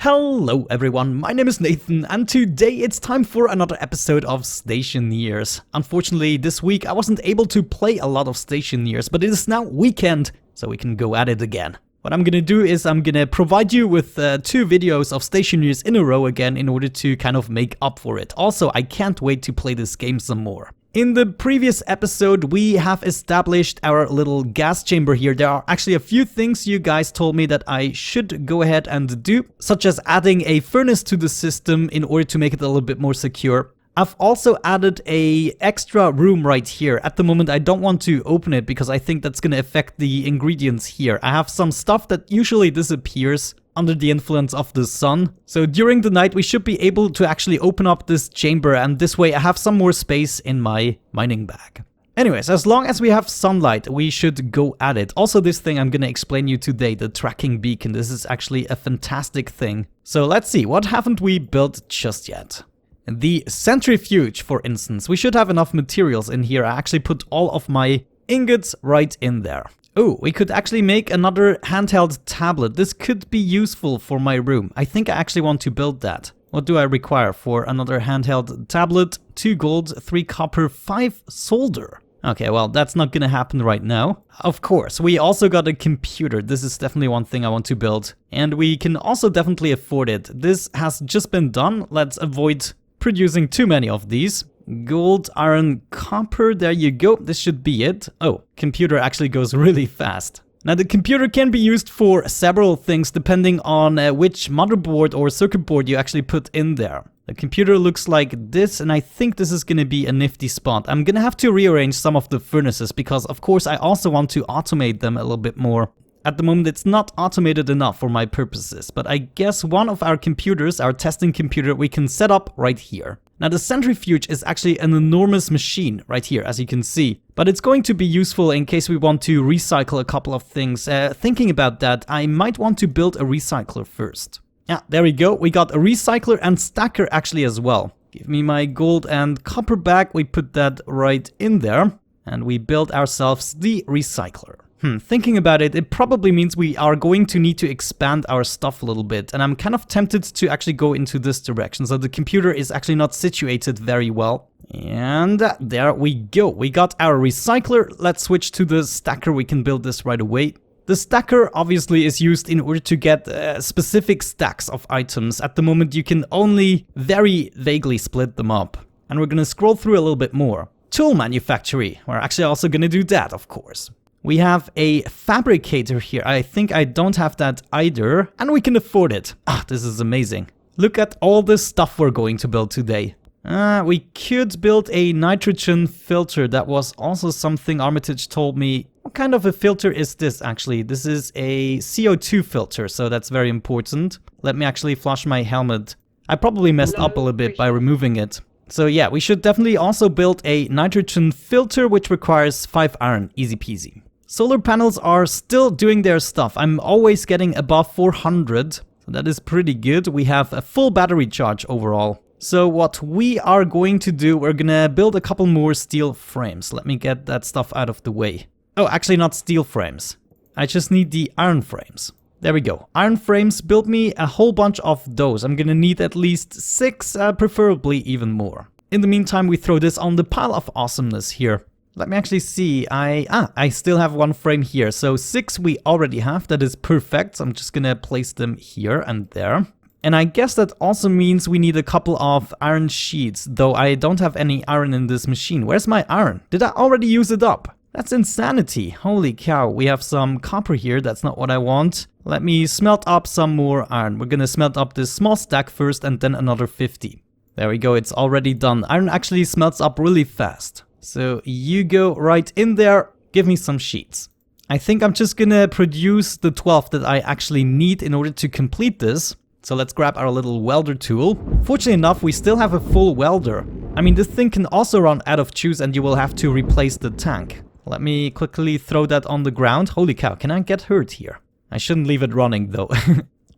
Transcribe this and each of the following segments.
Hello everyone, my name is Nathan and today it's time for another episode of Stationeers. Unfortunately this week I wasn't able to play a lot of Stationeers, but it is now weekend, so we can go at it again. What I'm gonna do is I'm gonna provide you with 2 videos of Stationeers in a row again in order to kind of make up for it. Also, I can't wait to play this game some more. In the previous episode, we have established our little gas chamber here. There are actually a few things you guys told me that I should go ahead and do, such as adding a furnace to the system in order to make it a little bit more secure. I've also added a extra room right here. At the moment, I don't want to open it because I think that's going to affect the ingredients here. I have some stuff that usually disappears under the influence of the sun. So during the night we should be able to actually open up this chamber, and this way I have some more space in my mining bag. Anyways, as long as we have sunlight, we should go at it. Also, this thing I'm gonna explain you today, the tracking beacon, this is actually a fantastic thing. So let's see, what haven't we built just yet? The centrifuge, for instance. We should have enough materials in here. I actually put all of my ingots right in there. Oh, we could actually make another handheld tablet. This could be useful for my room. I think I actually want to build that. What do I require for another handheld tablet? 2 gold, 3 copper, 5 solder. Okay, well, that's not gonna happen right now. Of course, we also got a computer. This is definitely one thing I want to build. And we can also definitely afford it. This has just been done. Let's avoid producing too many of these. Gold, iron, copper, there you go, this should be it. Oh, computer actually goes really fast. Now the computer can be used for several things depending on which motherboard or circuit board you actually put in there. The computer looks like this, and I think this is gonna be a nifty spot. I'm gonna have to rearrange some of the furnaces because of course I also want to automate them a little bit more. At the moment it's not automated enough for my purposes, but I guess one of our computers, our testing computer, we can set up right here. Now the centrifuge is actually an enormous machine right here, as you can see, but it's going to be useful in case we want to recycle a couple of things. Thinking about that, I might want to build a recycler first. Yeah, there we go, we got a recycler and stacker actually as well. Give me my gold and copper back, we put that right in there, and we build ourselves the recycler. Thinking about it, it probably means we are going to need to expand our stuff a little bit, and I'm kind of tempted to actually go into this direction, so the computer is actually not situated very well. And there we go, we got our recycler. Let's switch to the stacker, we can build this right away. The stacker obviously is used in order to get specific stacks of items. At the moment you can only very vaguely split them up. And we're gonna scroll through a little bit more. Tool manufactory, we're actually also gonna do that, of course. We have a fabricator here. I think I don't have that either, and we can afford it. Ah, this is amazing. Look at all this stuff we're going to build today. We could build a nitrogen filter. That was also something Armitage told me. What kind of a filter is this actually? This is a CO2 filter, so that's very important. Let me actually flush my helmet. I probably messed up a little bit by removing it. So yeah, we should definitely also build a nitrogen filter, which requires 5 iron, easy peasy. Solar panels are still doing their stuff. I'm always getting above 400, so that is pretty good. We have a full battery charge overall. So what we are going to do, we're gonna build a couple more steel frames. Let me get that stuff out of the way. Oh, actually not steel frames. I just need the iron frames. There we go. Iron frames, build me a whole bunch of those. I'm gonna need at least 6, preferably even more. In the meantime, we throw this on the pile of awesomeness here. Let me actually see, I still have 1 frame here, so 6 we already have, that is perfect. So I'm just gonna place them here and there. And I guess that also means we need a couple of iron sheets, though I don't have any iron in this machine. Where's my iron? Did I already use it up? That's insanity, holy cow. We have some copper here, that's not what I want. Let me smelt up some more iron. We're gonna smelt up this small stack first and then another 50. There we go, it's already done. Iron actually smelts up really fast. So you go right in there, give me some sheets. I think I'm just gonna produce the 12 that I actually need in order to complete this. So let's grab our little welder tool. Fortunately enough, we still have a full welder. I mean, this thing can also run out of juice and you will have to replace the tank. Let me quickly throw that on the ground. Holy cow, can I get hurt here? I shouldn't leave it running though.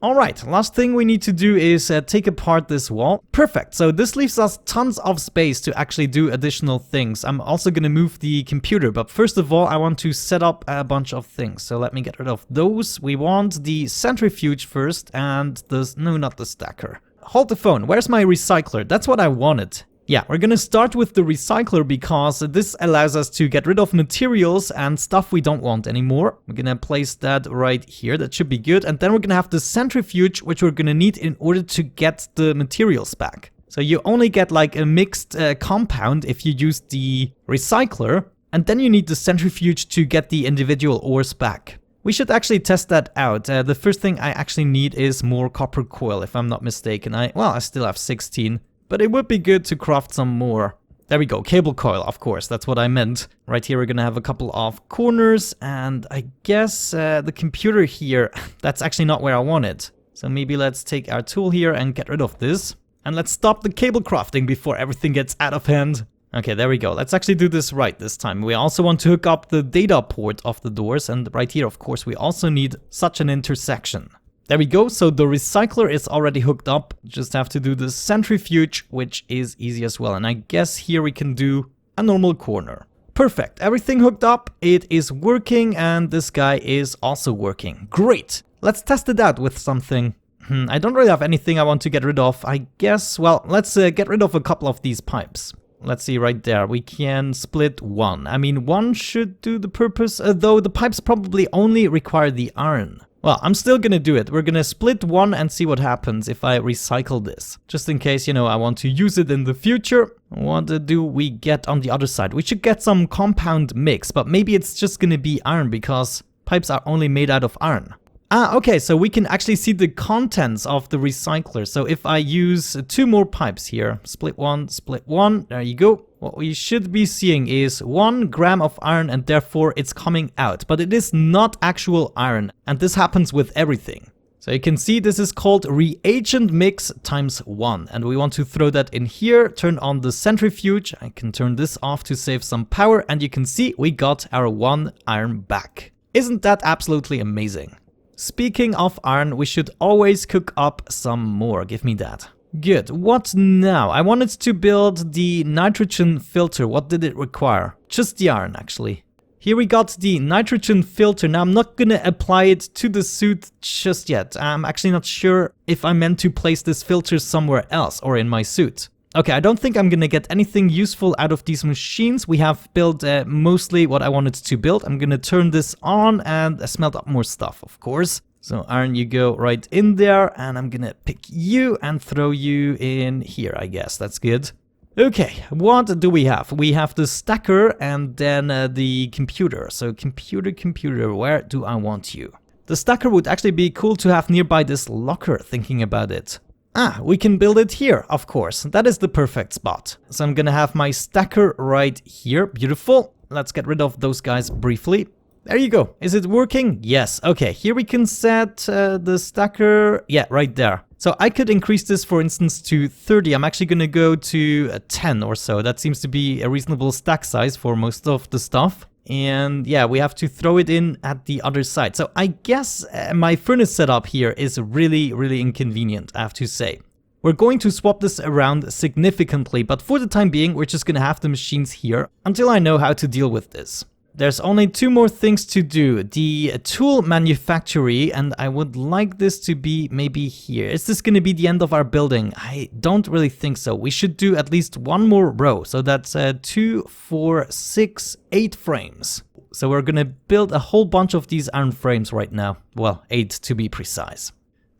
Alright, last thing we need to do is take apart this wall. Perfect, so this leaves us tons of space to actually do additional things. I'm also going to move the computer, but first of all I want to set up a bunch of things. So let me get rid of those. We want the centrifuge first and no, not the stacker. Hold the phone, where's my recycler? That's what I wanted. Yeah, we're gonna start with the recycler because this allows us to get rid of materials and stuff we don't want anymore. We're gonna place that right here, that should be good. And then we're gonna have the centrifuge, which we're gonna need in order to get the materials back. So you only get like a mixed compound if you use the recycler, and then you need the centrifuge to get the individual ores back. We should actually test that out. The first thing I actually need is more copper coil, if I'm not mistaken. I still have 16. But it would be good to craft some more. There we go, cable coil, of course, that's what I meant. Right here we're gonna have a couple of corners, and I guess the computer here, that's actually not where I want it. So maybe let's take our tool here and get rid of this. And let's stop the cable crafting before everything gets out of hand. Okay, there we go. Let's actually do this right this time. We also want to hook up the data port of the doors, and right here, of course, we also need such an intersection. There we go, so the recycler is already hooked up. Just have to do the centrifuge, which is easy as well. And I guess here we can do a normal corner. Perfect, everything hooked up, it is working, and this guy is also working. Great, let's test it out with something. I don't really have anything I want to get rid of. I guess, well, let's get rid of a couple of these pipes. Let's see right there, we can split one. I mean, one should do the purpose, though the pipes probably only require the iron. Well, I'm still gonna do it. We're gonna split one and see what happens if I recycle this. Just in case, you know, I want to use it in the future. What do we get on the other side? We should get some compound mix, but maybe it's just gonna be iron because pipes are only made out of iron. Ah, okay, so we can actually see the contents of the recycler. So if I use 2 more pipes here, split one, there you go. What we should be seeing is 1 gram of iron, and therefore it's coming out. But it is not actual iron, and this happens with everything. So you can see this is called reagent mix times 1, and we want to throw that in here, turn on the centrifuge. I can turn this off to save some power, and you can see we got our 1 iron back. Isn't that absolutely amazing? Speaking of iron, we should always cook up some more. Give me that. Good. What now? I wanted to build the nitrogen filter. What did it require? Just the iron, actually. Here we got the nitrogen filter. Now, I'm not gonna apply it to the suit just yet. I'm actually not sure if I meant to place this filter somewhere else or in my suit. Okay, I don't think I'm gonna get anything useful out of these machines. We have built mostly what I wanted to build. I'm gonna turn this on and smelt up more stuff, of course. So iron, you go right in there, and I'm gonna pick you and throw you in here, I guess. That's good. Okay, what do we have? We have the stacker and then the computer. So computer, where do I want you? The stacker would actually be cool to have nearby this locker, thinking about it. Ah, we can build it here, of course. That is the perfect spot. So I'm gonna have my stacker right here. Beautiful. Let's get rid of those guys briefly. There you go. Is it working? Yes. Okay, here we can set the stacker. Yeah, right there. So I could increase this, for instance, to 30. I'm actually gonna go to 10 or so. That seems to be a reasonable stack size for most of the stuff. And yeah, we have to throw it in at the other side. So I guess my furnace setup here is really inconvenient, I have to say. We're going to swap this around significantly, but for the time being, we're just gonna have the machines here until I know how to deal with this. There's only 2 more things to do. The tool manufactory, and I would like this to be maybe here. Is this going to be the end of our building? I don't really think so. We should do at least 1 more row. So that's 2, 4, 6, 8 frames. So we're going to build a whole bunch of these iron frames right now. Well, 8 to be precise.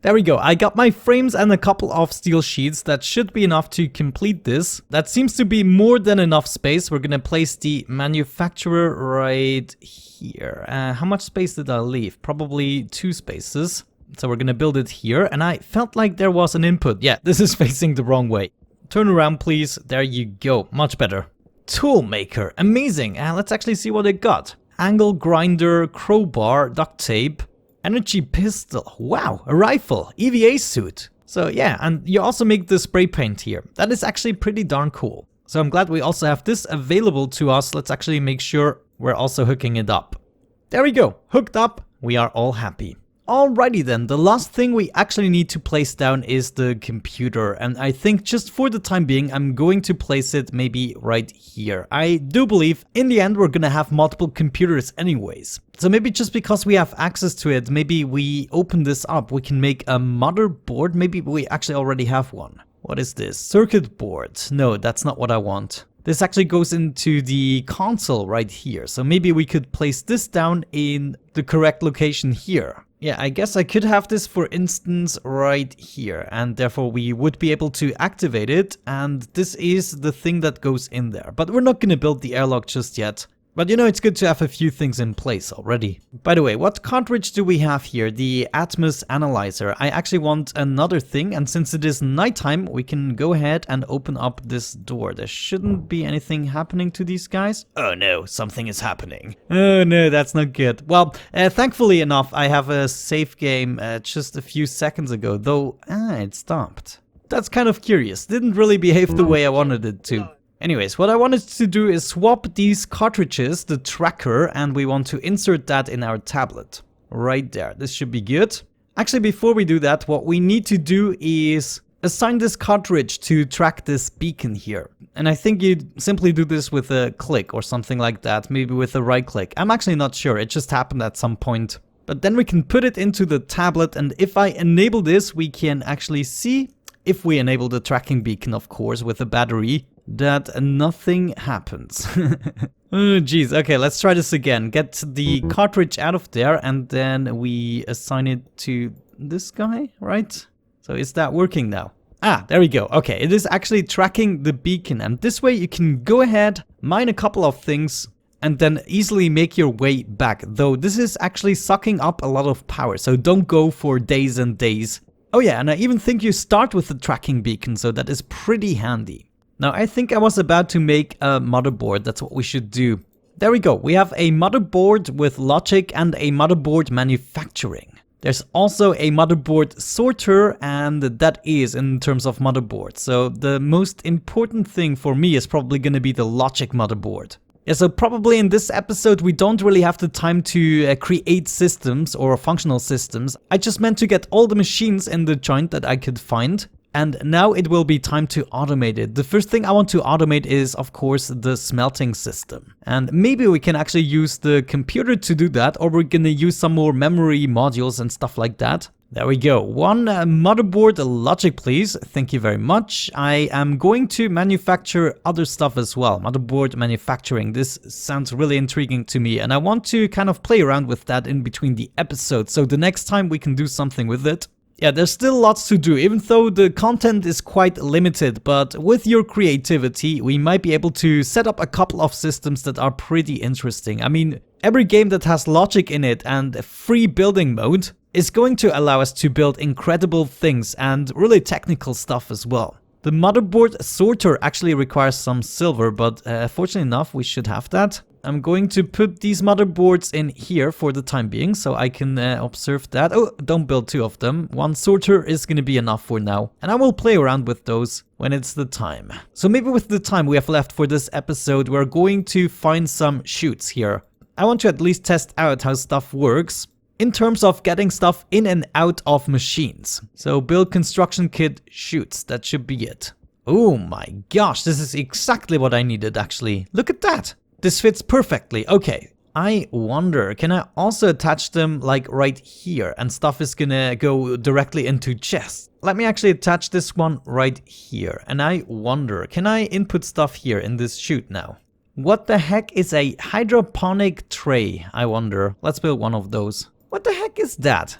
There we go, I got my frames and a couple of steel sheets. That should be enough to complete this. That seems to be more than enough space. We're gonna place the manufacturer right here. How much space did I leave? Probably 2 spaces. So we're gonna build it here, and I felt like there was an input. Yeah, this is facing the wrong way. Turn around, please. There you go, much better. Tool maker, amazing. Let's actually see what it got. Angle grinder, crowbar, duct tape. Energy pistol, wow, a rifle, EVA suit. So yeah, and you also make the spray paint here. That is actually pretty darn cool. So I'm glad we also have this available to us. Let's actually make sure we're also hooking it up. There we go, hooked up, we are all happy. Alrighty then, the last thing we actually need to place down is the computer, and I think just for the time being I'm going to place it maybe right here. I do believe in the end we're gonna have multiple computers anyways. So maybe just because we have access to it, maybe we open this up, we can make a motherboard. Maybe we actually already have one. What is this? Circuit board. No, that's not what I want. This actually goes into the console right here. So maybe we could place this down in the correct location here. Yeah, I guess I could have this, for instance, right here, and therefore we would be able to activate it, and this is the thing that goes in there. But we're not gonna build the airlock just yet. But you know, it's good to have a few things in place already. By the way, what cartridge do we have here? The Atmos Analyzer. I actually want another thing, and since it is nighttime, we can go ahead and open up this door. There shouldn't be anything happening to these guys. Oh no, something is happening. Oh no, that's not good. Well, thankfully enough, I have a save game just a few seconds ago, though it stopped. That's kind of curious. Didn't really behave the way I wanted it to. Anyways, what I wanted to do is swap these cartridges, the tracker, and we want to insert that in our tablet. Right there, this should be good. Actually, before we do that, what we need to do is assign this cartridge to track this beacon here. And I think you simply do this with a click or something like that, maybe with a right click. I'm actually not sure, it just happened at some point. But then we can put it into the tablet, and if I enable this, we can actually see, if we enable the tracking beacon, of course, with a battery, that nothing happens. Oh jeez, okay, let's try this again. Get the cartridge out of there and then we assign it to this guy, right? So is that working now? Ah, there we go. Okay, it is actually tracking the beacon, and this way you can go ahead, mine a couple of things, and then easily make your way back. Though this is actually sucking up a lot of power, so don't go for days and days. Oh yeah, and I even think you start with the tracking beacon, so that is pretty handy. Now I think I was about to make a motherboard, that's what we should do. There we go, we have a motherboard with logic and a motherboard manufacturing. There's also a motherboard sorter, and that is in terms of motherboard. So the most important thing for me is probably going to be the logic motherboard. Yeah, so probably in this episode we don't really have the time to create systems or functional systems. I just meant to get all the machines in the joint that I could find. And now it will be time to automate it. The first thing I want to automate is, of course, the smelting system. And maybe we can actually use the computer to do that, or we're gonna use some more memory modules and stuff like that. There we go. One motherboard logic, please. Thank you very much. I am going to manufacture other stuff as well. Motherboard manufacturing. This sounds really intriguing to me, and I want to kind of play around with that in between the episodes, so the next time we can do something with it. Yeah, there's still lots to do, even though the content is quite limited, but with your creativity, we might be able to set up a couple of systems that are pretty interesting. I mean, every game that has logic in it and a free building mode is going to allow us to build incredible things and really technical stuff as well. The motherboard sorter actually requires some silver, but fortunately enough, we should have that. I'm going to put these motherboards in here for the time being, so I can observe that. Oh, don't build two of them. One sorter is going to be enough for now, and I will play around with those when it's the time. So maybe with the time we have left for this episode, we're going to find some chutes here. I want to at least test out how stuff works in terms of getting stuff in and out of machines. So build construction kit chutes, that should be it. Oh my gosh, this is exactly what I needed actually. Look at that. This fits perfectly. Okay, I wonder, can I also attach them like right here and stuff is gonna go directly into chests? Let me actually attach this one right here. And I wonder, can I input stuff here in this chute now? What the heck is a hydroponic tray, I wonder? Let's build one of those. What the heck is that?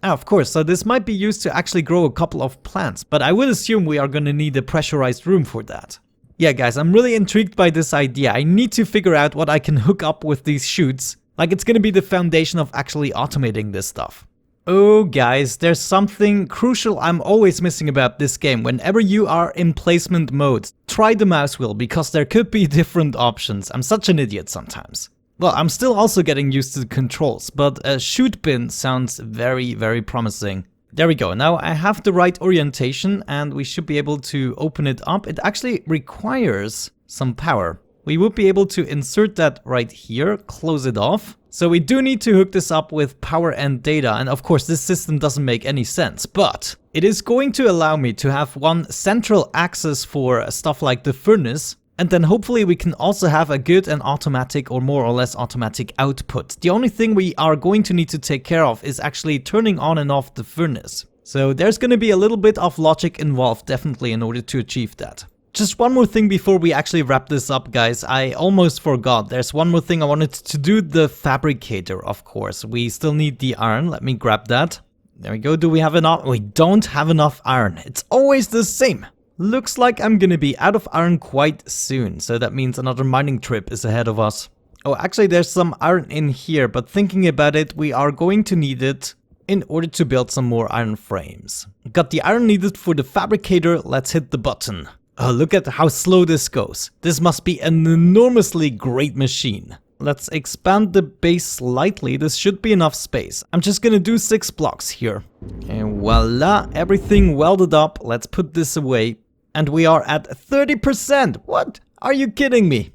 Of course, so this might be used to actually grow a couple of plants, but I would assume we are gonna need a pressurized room for that. Yeah guys, I'm really intrigued by this idea. I need to figure out what I can hook up with these chutes. Like, it's gonna be the foundation of actually automating this stuff. Oh guys, there's something crucial I'm always missing about this game. Whenever you are in placement mode, try the mouse wheel, because there could be different options. I'm such an idiot sometimes. Well, I'm still also getting used to the controls, but a chute bin sounds very, very promising. There we go. Now I have the right orientation and we should be able to open it up. It actually requires some power. we would be able to insert that right here, close it off. So we do need to hook this up with power and data, and of course this system doesn't make any sense, but it is going to allow me to have one central access for stuff like the furnace, and then hopefully we can also have a good and automatic or more or less automatic output. The only thing we are going to need to take care of is actually turning on and off the furnace. So there's going to be a little bit of logic involved definitely in order to achieve that. Just one more thing before we actually wrap this up, guys. I almost forgot. There's one more thing I wanted to do, the fabricator, of course. We still need the iron. Let me grab that. There we go. Do we have enough? We don't have enough iron. It's always the same. Looks like I'm gonna be out of iron quite soon. So that means another mining trip is ahead of us. Oh, actually there's some iron in here, but thinking about it, we are going to need it in order to build some more iron frames. Got the iron needed for the fabricator. Let's hit the button. Oh, look at how slow this goes. This must be an enormously great machine. Let's expand the base slightly. This should be enough space. I'm just gonna do 6 blocks here. And voila, everything welded up. Let's put this away. And we are at 30%. What? Are you kidding me?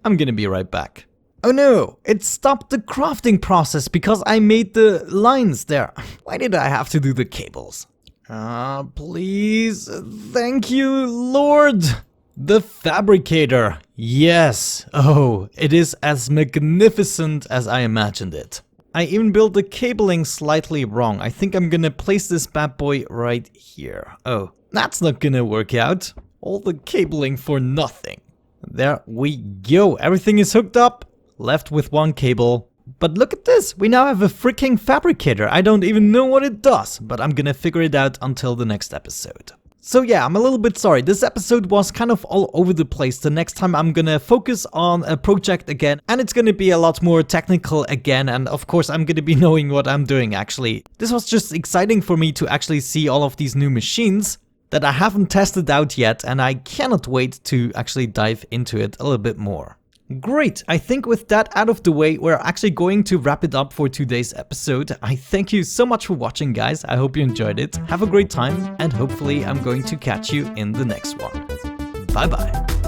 I'm gonna be right back. Oh no, it stopped the crafting process because I made the lines there. Why did I have to do the cables? Please, thank you, Lord. The fabricator, yes. Oh, it is as magnificent as I imagined it. I even built the cabling slightly wrong. I think I'm gonna place this bad boy right here. Oh, that's not gonna work out. All the cabling for nothing. There we go. Everything is hooked up. Left with one cable. But look at this, we now have a freaking fabricator. I don't even know what it does, but I'm gonna figure it out until the next episode. So yeah, I'm a little bit sorry. This episode was kind of all over the place. The next time I'm gonna focus on a project again, and it's gonna be a lot more technical again, and of course I'm gonna be knowing what I'm doing actually. This was just exciting for me to actually see all of these new machines that I haven't tested out yet, and I cannot wait to actually dive into it a little bit more. Great, I think with that out of the way, we're actually going to wrap it up for today's episode. I thank you so much for watching, guys. I hope you enjoyed it. Have a great time, and hopefully I'm going to catch you in the next one. Bye bye.